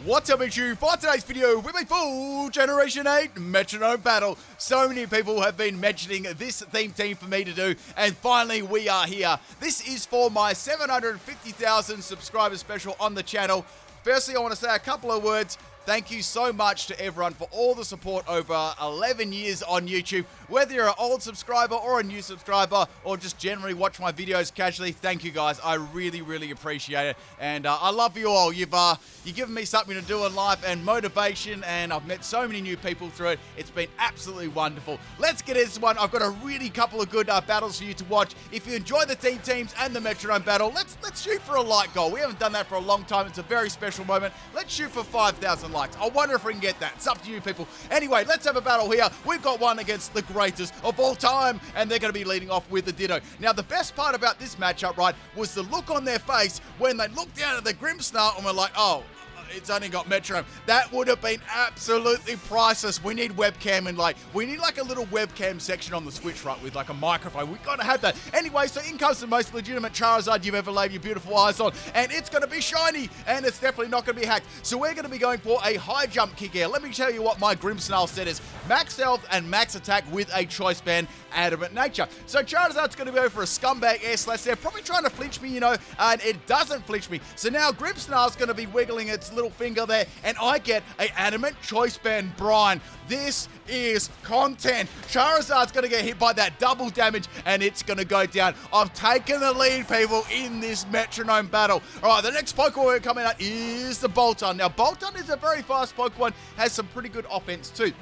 What's up, you? For today's video, we make full Generation 8 Metronome battle. So many people have been mentioning this theme team for me to do, and finally we are here. This is for my 750,000 subscriber special on the channel. Firstly, I want to say a couple of words. Thank you so much to everyone for all the support over 11 years on YouTube. Whether you're an old subscriber or a new subscriber or just generally watch my videos casually, thank you guys. I really, really appreciate it. And I love you all. You've given me something to do in life and motivation, and I've met so many new people through it. It's been absolutely wonderful. Let's get into this one. I've got a really couple of good battles for you to watch. If you enjoy the teams and the Metronome battle, let's shoot for a like goal. We haven't done that for a long time. It's a very special moment. Let's shoot for 5,000 likes. I wonder if we can get that. It's up to you, people. Anyway, let's have a battle here. We've got one against the greatest of all time, and they're going to be leading off with the Ditto. Now, the best part about this matchup, right, was the look on their face when they looked down at the Grimmsnarl and were like, oh, it's only got Metronome. That would have been absolutely priceless. We need webcam and we need a little webcam section on the Switch, right, with a microphone. We've got to have that. Anyway, so in comes the most legitimate Charizard you've ever laid your beautiful eyes on, and it's going to be shiny, and it's definitely not going to be hacked. So we're going to be going for a high jump kick here. Let me tell you what my Grimmsnarl set is. Max health and max attack with a choice band, adamant nature. So Charizard's going to go for a scumbag air slash there, probably trying to flinch me, and it doesn't flinch me. So now Grimmsnarl's going to be wiggling its little finger there, and I get a adamant choice band brine. This is content. Charizard's going to get hit by that double damage, and it's going to go down. I've taken the lead, people, in this Metronome battle. All right, the next Pokemon coming out is the Bolton. Now, Bolton is a very fast Pokemon, has some pretty good offense too.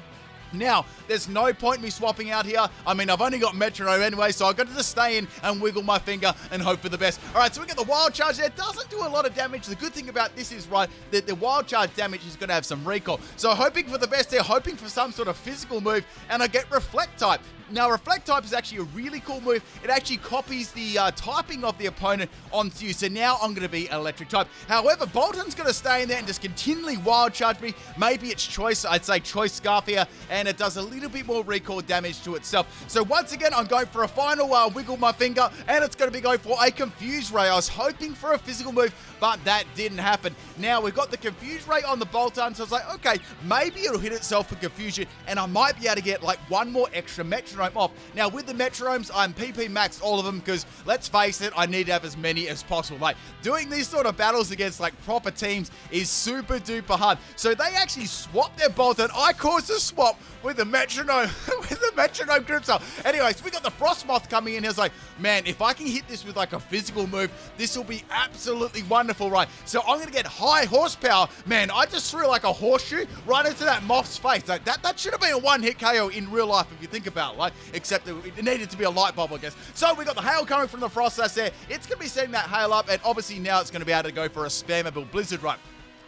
Now, there's no point in me swapping out here. I mean, I've only got Metronome anyway, so I've got to just stay in and wiggle my finger and hope for the best. All right, so we got the Wild Charge there. It doesn't do a lot of damage. The good thing about this is, right, that the Wild Charge damage is going to have some recall. So hoping for the best there, hoping for some sort of physical move, and I get Reflect type. Now, Reflect type is actually a really cool move. It actually copies the typing of the opponent onto you. So now I'm going to be Electric type. However, Bolton's going to stay in there and just continually Wild Charge me. Maybe it's Choice, I'd say Choice Scarf here, and it does a little bit more recall damage to itself. So once again, I'm going for a final wiggle my finger, and it's going to be going for a Confuse Ray. I was hoping for a physical move, but that didn't happen. Now, we've got the Confuse Ray on the Bolton, so I was like, okay, maybe it'll hit itself for confusion, and I might be able to get one more extra Metronome off. Now, with the Metronomes, I'm PP maxed all of them because, let's face it, I need to have as many as possible. Doing these sort of battles against, proper teams is super duper hard. So they actually swapped their Bolton. I caused a swap with the Metronome, with the Metronome Grimmsnarl. Anyways, we got the Frostmoth coming in. He was like, man, if I can hit this with a physical move, this will be absolutely wonderful, right? So I'm going to get high horsepower. Man, I just threw a horseshoe right into that Moth's face. That should have been a one-hit KO in real life if you think about it, except it needed to be a light bulb, I guess. So we got the hail coming from the Frost that's there. It's going to be setting that hail up, and obviously now it's going to be able to go for a spammable Blizzard, right?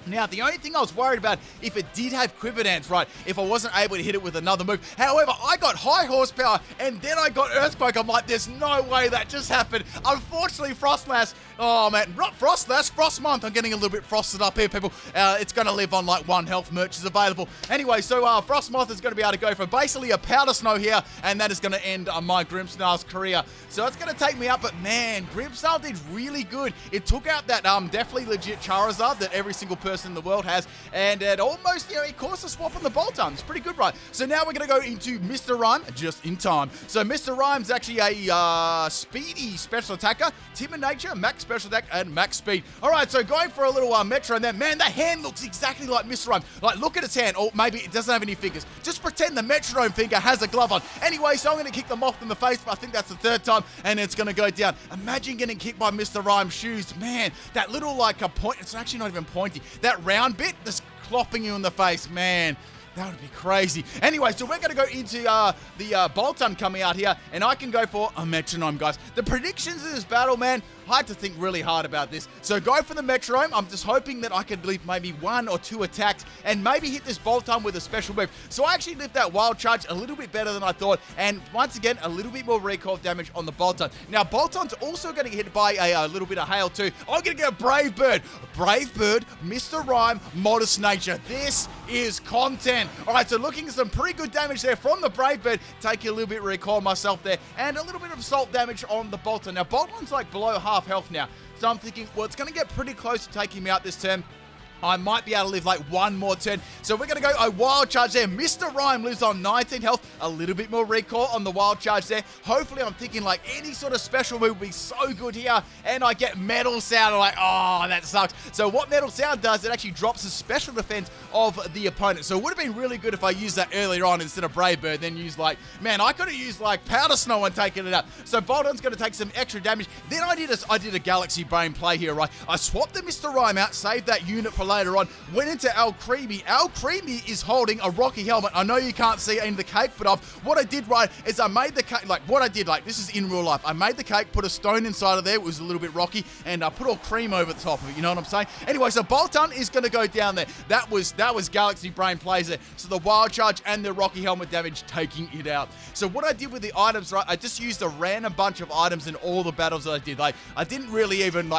Now, the only thing I was worried about, if it did have Quiver Dance, right, if I wasn't able to hit it with another move. However, I got high horsepower, and then I got Earthquake. I'm like, there's no way that just happened. Unfortunately, Frostlass, oh man, not Frostlass, Frostmonth. I'm getting a little bit frosted up here, people. It's going to live on 1 health. Merch is available. Anyway, so Frostmoth is going to be able to go for basically a Powder Snow here, and that is going to end my Grimmsnarl's career. So it's going to take me up, but man, Grimmsnarl did really good. It took out that definitely legit Charizard that every single person in the world has, and it almost, it caused a swap on the Bolton. It's pretty good, right? So now we're going to go into Mr. Rhyme just in time. So Mr. Rhyme's actually a speedy special attacker, timid nature, max special attack, and max speed. All right, so going for a little Metro, and then, man, the hand looks exactly like Mr. Rhyme. Look at its hand, or maybe it doesn't have any fingers. Just pretend the Metronome finger has a glove on. Anyway, so I'm going to kick the Moth in the face, but I think that's the third time, and it's going to go down. Imagine getting kicked by Mr. Rhyme's shoes. Man, that little, a point, it's actually not even pointy. That round bit just clopping you in the face, man. That would be crazy. Anyway, so we're going to go into the Bolton coming out here, and I can go for a Metronome, guys. The predictions of this battle, man, I had to think really hard about this. So go for the Metronome. I'm just hoping that I could leave maybe 1 or 2 attacks and maybe hit this Bolton with a special move. So I actually lived that Wild Charge a little bit better than I thought, and once again, a little bit more recall damage on the Bolton. Now, Bolton's also going to get hit by a little bit of hail too. I'm going to get a Brave Bird. Brave Bird, Mr. Rhyme, Modest Nature. This is content. All right, so looking at some pretty good damage there from the Brave Bird. Taking a little bit of recall myself there, and a little bit of assault damage on the Bolton. Now, Bolton's below half health now, so I'm thinking, well, it's going to get pretty close to taking me out this turn. I might be able to live like one more turn. So we're going to go a wild charge there. Mr. Rhyme lives on 19 health. A little bit more recoil on the wild charge there. Hopefully, I'm thinking like any sort of special move would be so good here. And I get Metal Sound. I'm like, oh, that sucks. So what Metal Sound does, it actually drops the special defense of the opponent. So it would have been really good if I used that earlier on instead of Brave Bird. Then use like, man, I could have used like Powder Snow and taken it out. So Bolton's going to take some extra damage. Then I did a Galaxy Brain play here, right? I swapped the Mr. Rhyme out, saved that unit for later on, went into Al Creamy. Al Creamy is holding a Rocky helmet. I know you can't see in the cake, but what I did right is I made the cake, this is in real life. I made the cake, put a stone inside of there, it was a little bit rocky, and I put all cream over the top of it, you know what I'm saying? Anyway, so Bolton is going to go down there. That was Galaxy Brain plays there. So the wild charge and the Rocky helmet damage taking it out. So what I did with the items, right, I just used a random bunch of items in all the battles that I did. Like, I didn't really even,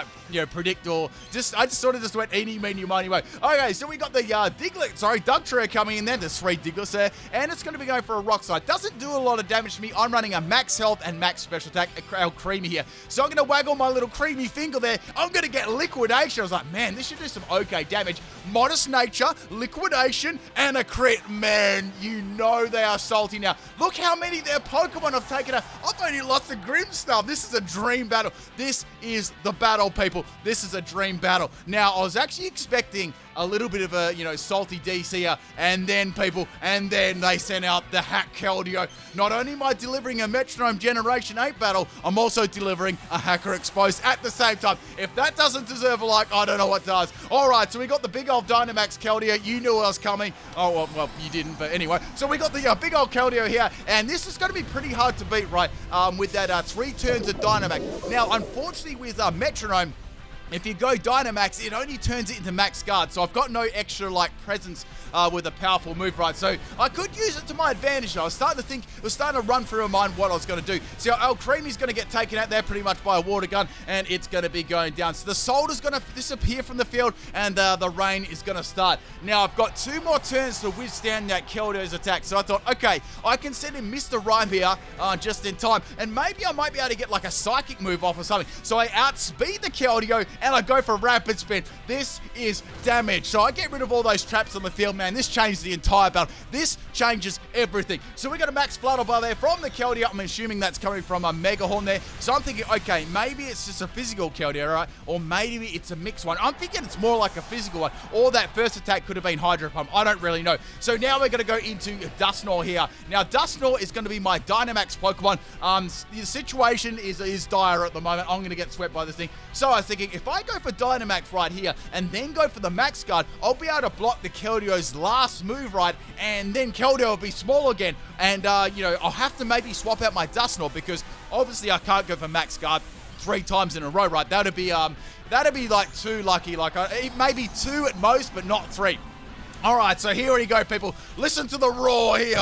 predict or I just sort of just went eeny, meeny, miny, way. Okay, so we got the Dugtrio coming in there. There's 3 Digglets there, and it's going to be going for a Rock Slide. Doesn't do a lot of damage to me. I'm running a max health and max special attack, a Creamy here. So I'm going to waggle my little creamy finger there. I'm going to get Liquidation. I was like, man, this should do some okay damage. Modest Nature, Liquidation, and a crit. Man, you know they are salty now. Look how many their Pokemon have taken out. I've only lost the Grimmsnarl. This is a dream battle. This is the battle, people. This is a dream battle. Now, I was actually expecting a little bit of a, salty DC here, and then they sent out the Hack Keldeo. Not only am I delivering a Metronome Generation 8 battle, I'm also delivering a Hacker Exposed at the same time. If that doesn't deserve a like, I don't know what does. Alright, so we got the big old Dynamax Keldeo. You knew I was coming. Oh, well, you didn't, but anyway. So we got the big old Keldeo here, and this is going to be pretty hard to beat, right, with that 3 turns of Dynamax. Now, unfortunately, with Metronome, if you go Dynamax, it only turns it into Max Guard, so I've got no extra, presence with a powerful move, right? So I could use it to my advantage. I was starting to think, it was starting to run through my mind what I was going to do. So El Creamy's going to get taken out there pretty much by a water gun, and it's going to be going down. So the Solder's going to disappear from the field, and the rain is going to start. Now, I've got 2 more turns to withstand that Keldeo's attack. So I thought, okay, I can send in Mr. Rhyme here just in time, and maybe I might be able to get like a psychic move off or something. So I outspeed the Keldeo, and I go for Rapid Spin. This is damage. So I get rid of all those traps on the field, man. This changes the entire battle. This changes everything. So we got a Max Flutterby there from the Keldeo. I'm assuming that's coming from a Mega Horn there. So I'm thinking, okay, maybe it's just a physical Keldeo, right? Or maybe it's a mixed one. I'm thinking it's more like a physical one. Or that first attack could have been Hydro Pump. I don't really know. So now we're going to go into Dusknoir here. Now, Dusknoir is going to be my Dynamax Pokemon. The situation is dire at the moment. I'm going to get swept by this thing. So I was thinking, if I go for Dynamax right here and then go for the Max Guard, I'll be able to block the Keldeo's last move, right? And then Keldeo will be small again. And, I'll have to maybe swap out my Dusknoir because obviously I can't go for Max Guard 3 times in a row, right? That'd be like too lucky. Maybe 2 at most, but not 3. All right, so here we go, people. Listen to the roar here.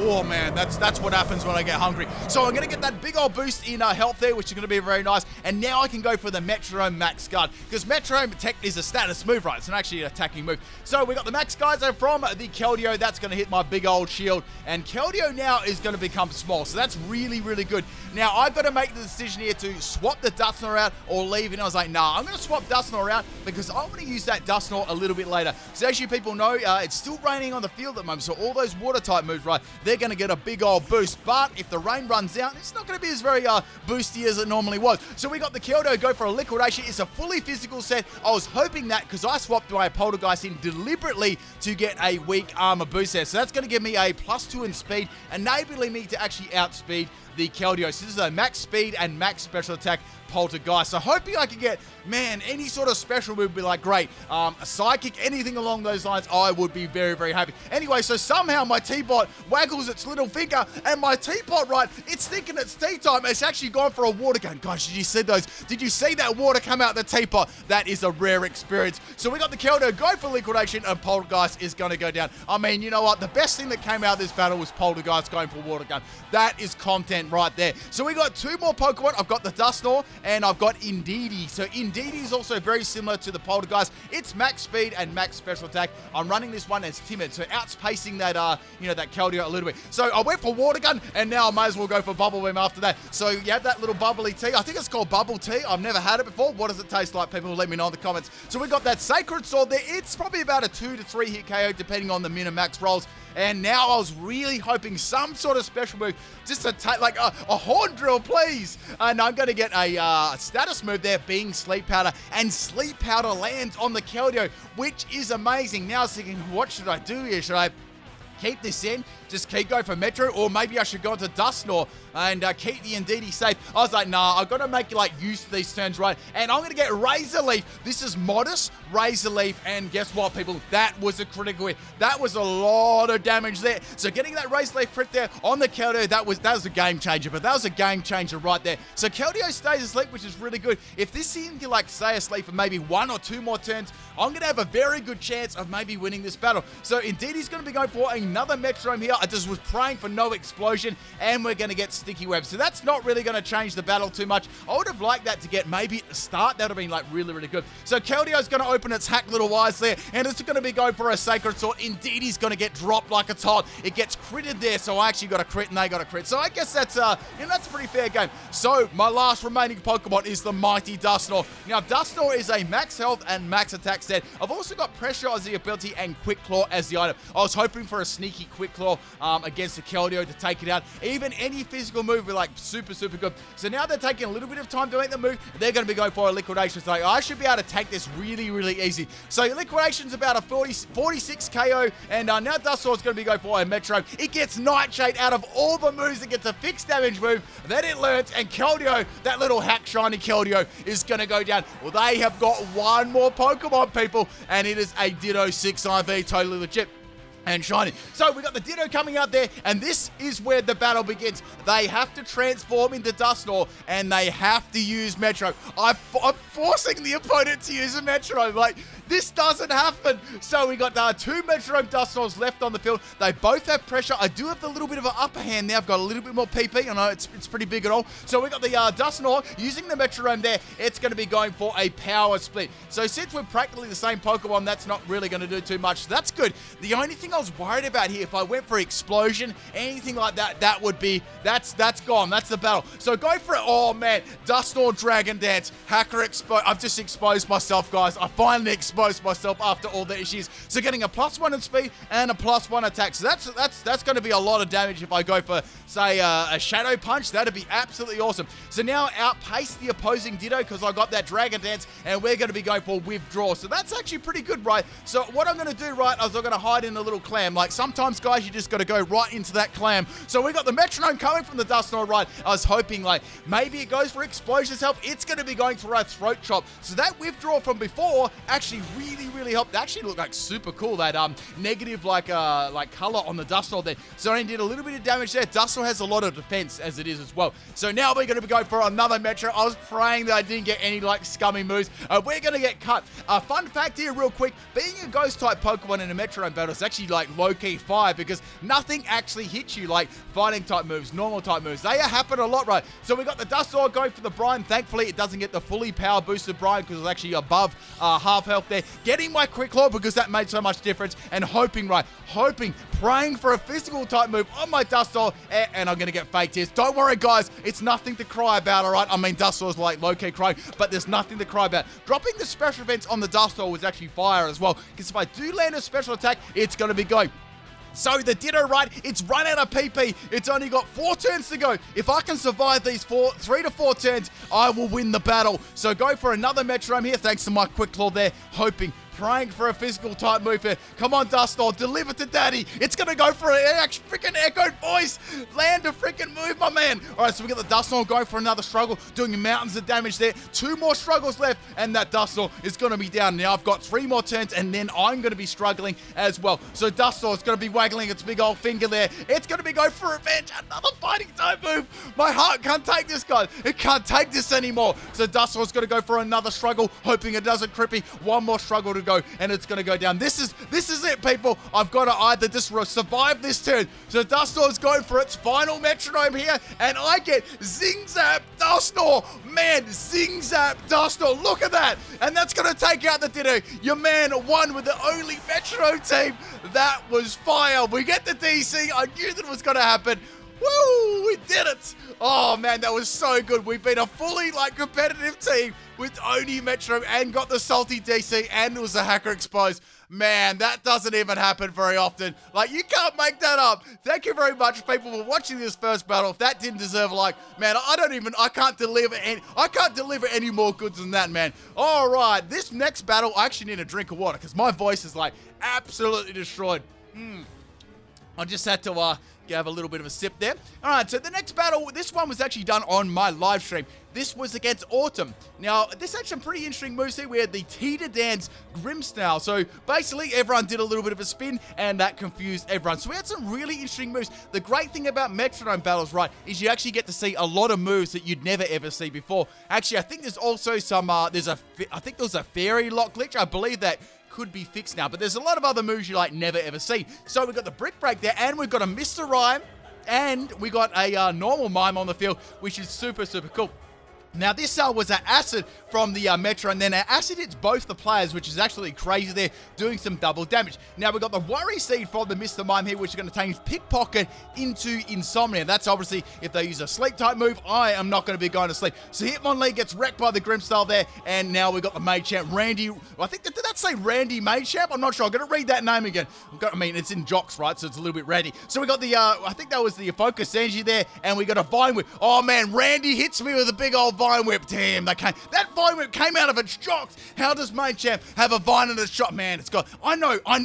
Oh, man, that's what happens when I get hungry. So I'm going to get that big old boost in health there, which is going to be very nice. And now I can go for the Metronome Max Guard, because Metronome Tech is a status move, right? It's not actually an attacking move. So we got the Max Guard from the Keldeo. That's going to hit my big old shield. And Keldeo now is going to become small, so that's really, really good. Now, I've got to make the decision here to swap the Dusknoir out or leave. And I was like, nah, I'm going to swap Dusknoir out because I want to use that Dusknoir a little bit later. So as you people know, it's still raining on the field at the moment, so all those water-type moves, right, they're going to get a big old boost. But if the rain runs out, it's not going to be as very boosty as it normally was. So we got the Keldeo go for a Liquidation. It's a fully physical set. I was hoping that because I swapped my Poltergeist in deliberately to get a weak armor boost there. So that's going to give me a +2 in speed, enabling me to actually outspeed the Keldeo. So this is a max speed and max special attack Poltergeist. So hoping I can get, man, any sort of special move would be like great. A psychic, anything along those lines, I would be very, very happy. Anyway, so somehow my Teapot waggles its little finger, and my Teapot, right, it's thinking it's tea time. It's actually gone for a water gun. Gosh, did you see those? Did you see that water come out the Teapot? That is a rare experience. So we got the Keldeo go for Liquidation, and Poltergeist is going to go down. I mean, you know what? The best thing that came out of this battle was Poltergeist going for water gun. That is content right there. So we got 2 more Pokemon. I've got the Dusknoir, and I've got Indeedee. So Indeedee is also very similar to the Poltergeist. It's max speed and max special attack. I'm running this one as timid, so outspacing that, that Keldeo a little little bit. So I went for Water Gun, and now I may as well go for Bubble Beam after that. So you have that little bubbly tea. I think it's called Bubble Tea. I've never had it before. What does it taste like? People let me know in the comments. So we got that Sacred Sword there. It's probably about a 2 to 3 hit KO depending on the min and max rolls. And now I was really hoping some sort of special move, just to take like a Horn Drill, please. And I'm going to get a status move there, being Sleep Powder, and Sleep Powder lands on the Keldeo, which is amazing. Now I was thinking, what should I do here? Should I keep this in, just keep going for Metro, or maybe I should go into Dusknoir and keep the Indeedee safe? I was like, nah, I've got to make like use of these turns, right? And I'm going to get Razor Leaf. This is modest Razor Leaf, and guess what, people? That was a critical hit. That was a lot of damage there. So getting that Razor Leaf crit there on the Keldeo, that was a game changer, but that was a game changer right there. So Keldeo stays asleep, which is really good. If this thing can like stay asleep for maybe 1 or 2 more turns, I'm going to have a very good chance of maybe winning this battle. So Indeedee's going to be going for another Metronome here. I just was praying for no explosion, and we're going to get Sticky Web. So that's not really going to change the battle too much. I would have liked that to get maybe at the start. That would have been like really, really good. So Keldeo's going to open its hack little eyes there, and it's going to be going for a Sacred Sword. Indeedee's going to get dropped like it's hot. It gets critted there, so I actually got a crit, and they got a crit. So I guess that's that's a pretty fair game. So my last remaining Pokemon is the mighty Dusknoir. Now Dusknoir is a max health and max attack set. I've also got Pressure as the ability and Quick Claw as the item. I was hoping for a sneaky Quick Claw against the Keldeo to take it out. Even any physical move would be like super, super good. So now they're taking a little bit of time to make the move. They're going to be going for a Liquidation. So I should be able to take this really, really easy. So Liquidation's about a 46 KO, and now Dusknoir's going to be going for a Metronome. It gets Nightshade out of all the moves. It gets a fixed damage move. Then it learns, and Keldeo, that little hack shiny Keldeo, is going to go down. Well, they have got one more Pokemon, people, and it is a Ditto 6 IV, totally legit and shiny. So we got the Ditto coming out there, and this is where the battle begins. They have to transform into Dusknoir, and they have to use Metronome. I'm forcing the opponent to use a Metronome. Like, this doesn't happen. So we got 2 Metronome Dusknoirs left on the field. They both have pressure. I do have a little bit of an upper hand there. I've got a little bit more PP. I know it's pretty big at all. So we got the Dusknoir using the Metronome there. It's going to be going for a power split. So since we're practically the same Pokemon, that's not really going to do too much. So that's good. The only thing I was worried about here, if I went for Explosion, anything like that, that would be, that's gone. That's the battle. So go for it. Oh man, Dusknoir Dragon Dance, Hacker Expo. I've just exposed myself, guys. I finally exposed myself after all the issues. So getting a +1 in speed and a +1 attack. So that's going to be a lot of damage if I go for, say, a Shadow Punch. That'd be absolutely awesome. So now outpace the opposing Ditto because I got that Dragon Dance, and we're going to be going for Withdraw. So that's actually pretty good, right? So what I'm going to do, right, is I'm going to hide in a little clam. Like sometimes, guys, you just got to go right into that clam. So we got the Metronome coming from the Dusknoir, right? I was hoping like maybe it goes for Explosion's help. It's going to be going for a Throat Chop. So that Withdraw from before actually really helped. It actually looked like super cool, that negative like color on the Dusknoir there. So I did a little bit of damage there. Dusknoir has a lot of defense as it is as well. So now we're going to be going for another Metro. I was praying that I didn't get any like scummy moves. We're going to get cut. Fun fact here real quick, being a ghost type Pokemon in a Metronome battle is actually like low-key fire because nothing actually hits you like fighting type moves, normal type moves. They happen a lot, right? So we got the Dusknoir going for the Brine. Thankfully, it doesn't get the fully power boosted Brine because it's actually above half health there. Getting my Quick Claw because that made so much difference, and hoping, praying for a physical type move on my Dusknoir, and I'm going to get Fake Tears. Don't worry, guys. It's nothing to cry about, all right? I mean, Dusknoir's like low-key crying, but there's nothing to cry about. Dropping the special events on the Dusknoir was actually fire as well, because if I do land a special attack, it's going to be going. So the Ditto, right, it's run out of PP. It's only got 4 turns to go. If I can survive these 3 to 4 turns, I will win the battle. So go for another Metronome here, thanks to my Quick Claw there, hoping, praying for a physical type move here. Come on, Dusknoir, deliver to daddy. It's going to go for an freaking echoed voice. Land a freaking move, my man. All right, so we got the Dusknoir going for another struggle, doing mountains of damage there. 2 more struggles left, and that Dusknoir is going to be down. Now I've got 3 more turns, and then I'm going to be struggling as well. So Dusknoir is going to be waggling its big old finger there. It's going to be going for revenge. Another fighting type move. My heart can't take this, guys. It can't take this anymore. So Dustlord's going to go for another struggle, hoping it doesn't crippy. One more struggle to go, and it's going to go down. This is it, people. I've got to either just survive this turn. So Dustlord's going for its final metronome here, and I get Zing Zap Dustlord. Man, Zing Zap Dustlord. Look at that. And that's going to take out the Ditto. Your man won with the only metronome team. That was fire. We get the DC. I knew that was going to happen. Woo! We did it! Oh man, that was so good. We've been a fully competitive team with only metronome and got the salty DC, and it was a hacker exposed. Man, that doesn't even happen very often. You can't make that up. Thank you very much, people, for watching this first battle. If that didn't deserve a like, man, I can't deliver any more goods than that, man. All right, this next battle, I actually need a drink of water because my voice is absolutely destroyed. I just had to have a little bit of a sip there. All right, so the next battle, this one was actually done on my live stream. This was against Autumn. Now, this had some pretty interesting moves here. We had the Teeter Dance Grimmsnarl. So basically, everyone did a little bit of a spin, and that confused everyone. So we had some really interesting moves. The great thing about Metronome battles, right, is you actually get to see a lot of moves that you'd never ever see before. Actually, I think there's also some, I think there was a Fairy Lock glitch. I believe that could be fixed now, but there's a lot of other moves you never ever see. So we've got the Brick Break there, and we've got a Mr. Rhyme, and we got a normal Mime on the field, which is super, super cool. Now, this was an acid from the Metro, and then an acid hits both the players, which is actually crazy there, doing some double damage. Now, we've got the Worry Seed from the Mr. Mime here, which is going to change Pickpocket into Insomnia. That's obviously if they use a sleep-type move. I am not going to be going to sleep. So Hitmonlee gets wrecked by the Grimmsnarl there, and now we've got the Machamp, Randy. I think, did that say Randy Machamp? I'm not sure. I'm going to read that name again. It's in Jocks, right? So it's a little bit Randy. So we got the, I think that was the Focus Senji there, and we got a Vine Whip. Oh, man, Randy hits me with a big old Vine Whip. Damn, that Vine Whip came out of its Jocks. How does Machamp have a Vine in its Jocks? Man, it's got,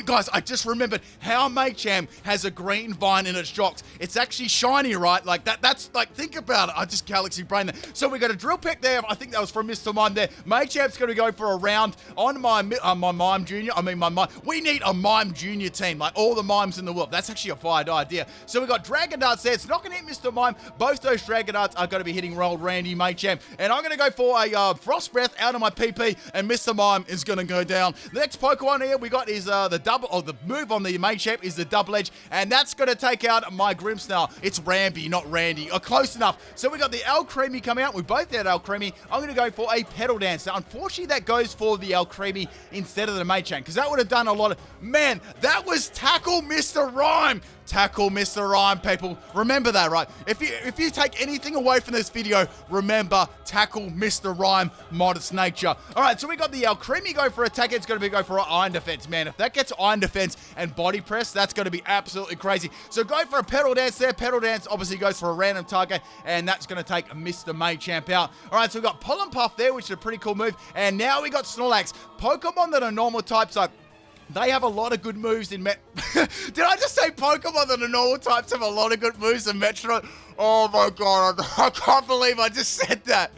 guys, I just remembered how Machamp has a green Vine in its Jocks. It's actually shiny, right? That's think about it. I just galaxy brain that. So we got a Drill Peck there. I think that was from Mr. Mime there. Machamp's going to go for a round on my Mime Junior. My Mime. We need a Mime Junior team, all the Mimes in the world. That's actually a fired idea. So we got Dragon Darts there. It's not going to hit Mr. Mime. Both those Dragon Darts are going to be hitting Roll Randy Machamp. And I'm going to go for a Frost Breath out of my PP, and Mr. Mime is going to go down. The next Pokemon here we got is the move on the Machamp is the Double Edge, and that's going to take out my Grimmsnarl. It's Ramby, not Randy. Close enough. So we got the Alcremie coming out. We both had Alcremie. I'm going to go for a Petal Dance. Now, unfortunately, that goes for the Alcremie instead of the Machamp, because that would have done a lot of... Man, that was Tackle Mr. Rhyme. Tackle Mr. Rhyme, people. Remember that, right? If you take anything away from this video, remember Tackle Mr. Rhyme, Modest Nature. All right, so we got the Alcremie go for attack. It's going to be go for an Iron Defense. Man, if that gets Iron Defense and Body Press, that's going to be absolutely crazy. So go for a Petal Dance there. Petal Dance obviously goes for a random target, and that's going to take Mr. Machamp out. All right, so we got Pollen Puff there, which is a pretty cool move. And now we got Snorlax. Pokemon that are normal types are... They have a lot of good moves in Did I just say Pokemon that are normal types have a lot of good moves in Metro? Oh my god, I can't believe I just said that.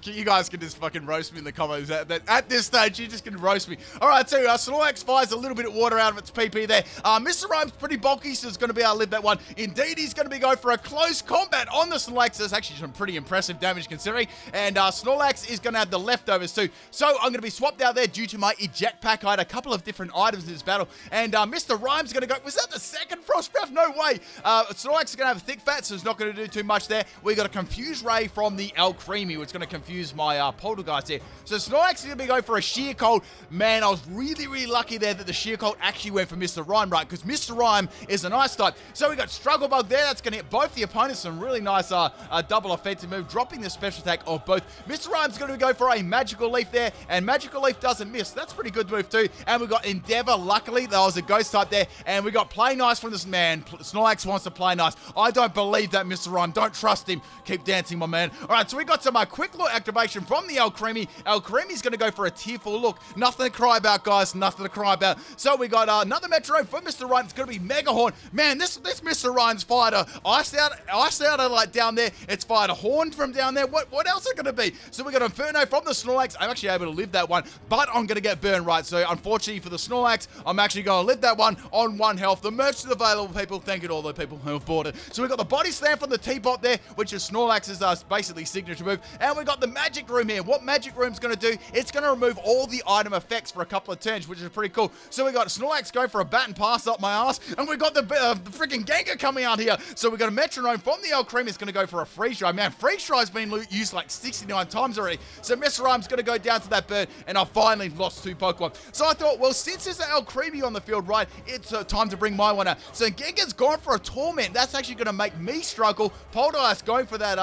You guys can just fucking roast me in the comments. At this stage, you're just going to roast me. All right, so Snorlax fires a little bit of water out of its PP there. Mr. Rhyme's pretty bulky, so it's going to be able to live that one. Indeed, he's going to be going for a close combat on the Snorlax. That's actually some pretty impressive damage considering. And Snorlax is going to have the leftovers too. So I'm going to be swapped out there due to my eject pack. I had a couple of different items in this battle. And Mr. Rhyme's going to go... Was that the second Frost Breath? No way. Snorlax is going to have a thick fat, so it's not going to do too much there. We got a Confuse Ray from the Alcremie, which is going to confuse my Poltergeist here. So Snorlax is going to be going for a Sheer Cold. Man, I was really, really lucky there that the Sheer Cold actually went for Mr. Rhyme, right? Because Mr. Rhyme is an Ice type. So we got Struggle Bug there. That's going to hit both the opponents. Some really nice double offensive move, dropping the special attack of both. Mr. Rhyme's going to go for a Magical Leaf there, and Magical Leaf doesn't miss. That's a pretty good move too. And we got Endeavor. Luckily, that was a Ghost type there. And we got Play Nice from this man. Snorlax wants to play nice. I don't believe that, Mr. Rhyme. Don't trust him. Keep dancing, my man. All right, so we got some quick Quick Look activation from the Alcremie. Alcremie's going to go for a tearful look. Nothing to cry about, guys. Nothing to cry about. So we got another Metronome from Mr. Ryan. It's going to be Mega Horn. Man, this Mr. Ryan's fired a Ice out like down there. It's fired a Horn from down there. What else is it going to be? So we got Inferno from the Snorlax. I'm actually able to live that one, but I'm going to get burned right. So unfortunately for the Snorlax, I'm actually going to live that one on 1 health. The merch is available, people. Thank you to all the people who have bought it. So we got the Body Slam from the Teapot there, which is Snorlax's basically signature move. And we got the Magic Room here. What Magic Room's going to do, it's going to remove all the item effects for a couple of turns, which is pretty cool. So we got Snorlax going for a bat and pass up my ass, and we got the freaking Gengar coming out here. So we got a Metronome from the Alcremie. It's going to go for a Freeze Dry. Man, Freeze Dry's been used like 69 times already. So Mr. Rhyme's going to go down to that bird, and I finally lost 2 Pokemon. So I thought, well, since there's an Alcremie on the field, right, it's time to bring my one out. So Gengar's gone for a Torment. That's actually going to make me struggle. Poltergeist going for that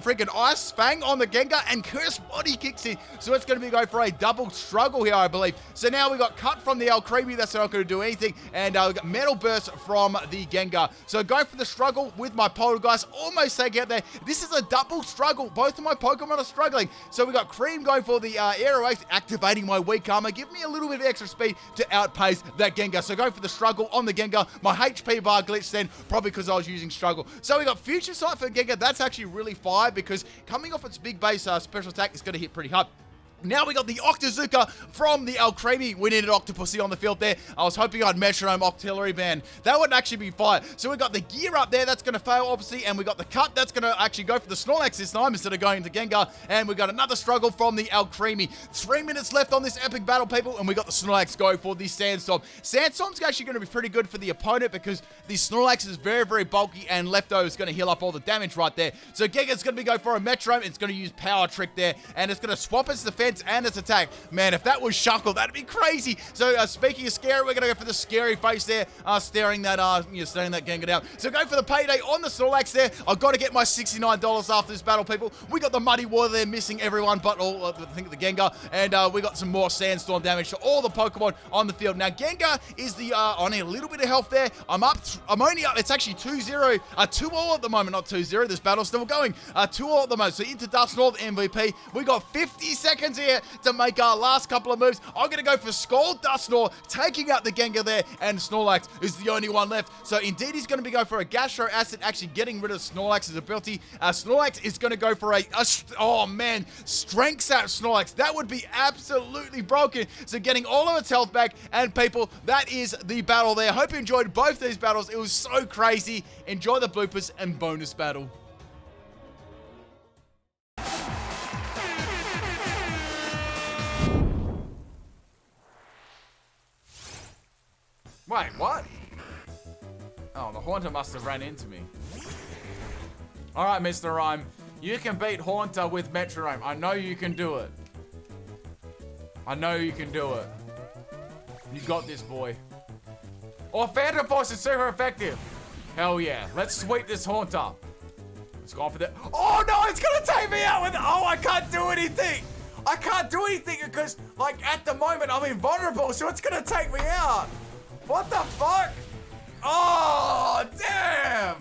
freaking Ice Fang on the Gengar, and Curse Body kicks in. So it's going to be going for a double struggle here, I believe. So now we got Cut from the Alcremie. That's not going to do anything. And we got Metal Burst from the Gengar. So going for the struggle with my Poltergeist. Almost take out there. This is a double struggle. Both of my Pokemon are struggling. So we got Cream going for the Aero Ace, activating my weak armor. Give me a little bit of extra speed to outpace that Gengar. So going for the struggle on the Gengar. My HP bar glitched then, probably because I was using struggle. So we got Future Sight for Gengar. That's actually really fire because coming off its big base special attack, it's going to hit pretty hard. Now we got the Octazooka from the Alcremie. We needed Octopussy on the field there. I was hoping I'd Metronome Octillery Band. That would actually be fire. So we got the Gear up there. That's going to fail, obviously. And we got the Cut. That's going to actually go for the Snorlax this time instead of going to Gengar. And we got another struggle from the Alcremie. 3 minutes left on this epic battle, people. And we got the Snorlax go for the Sandstorm. Sandstorm's actually going to be pretty good for the opponent because the Snorlax is very, very bulky. And Lefto is going to heal up all the damage right there. So Gengar's going to be going for a Metronome. It's going to use Power Trick there. And it's going to swap its defense and its attack. Man, if that was Shuckle, that'd be crazy. So speaking of scary, we're gonna go for the scary face there, staring that Gengar down. So go for the payday on the Snorlax there. I've got to get my $69 after this battle, people. We got the Muddy Water there, missing everyone but all I think the Gengar, and we got some more Sandstorm damage to all the Pokemon on the field. Now Gengar is the I need a little bit of health there. I'm only up. It's actually 2-0, 2-all at the moment, not 2-0. This battle's still going. 2-all at the moment. So into Dusknoir, MVP. We got 50 seconds here to make our last couple of moves. I'm going to go for Scald Dusknoir, taking out the Gengar there, and Snorlax is the only one left. So indeed, he's going to be going for a Gastro Acid, actually getting rid of Snorlax's ability. Snorlax is going to go for oh man, Strength Sap Snorlax. That would be absolutely broken. So getting all of its health back, and people, that is the battle there. Hope you enjoyed both these battles. It was so crazy. Enjoy the bloopers and bonus battle. Wait, what? Oh, the Haunter must have ran into me. Alright, Mr. Rhyme. You can beat Haunter with Metronome. I know you can do it. I know you can do it. You got this, boy. Oh, Phantom Force is super effective. Hell yeah. Let's sweep this Haunter. Let's go for that. Oh no, it's gonna take me out with. Oh, I can't do anything. I can't do anything because, like, at the moment I'm invulnerable, so it's gonna take me out. What the fuck? Oh, damn!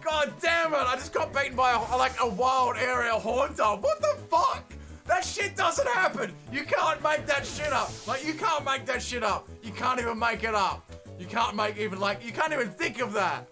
God damn it! I just got beaten by a wild aerial Haunter. What the fuck? That shit doesn't happen. You can't make that shit up. Like, you can't make that shit up. You can't even make it up. You can't even think of that.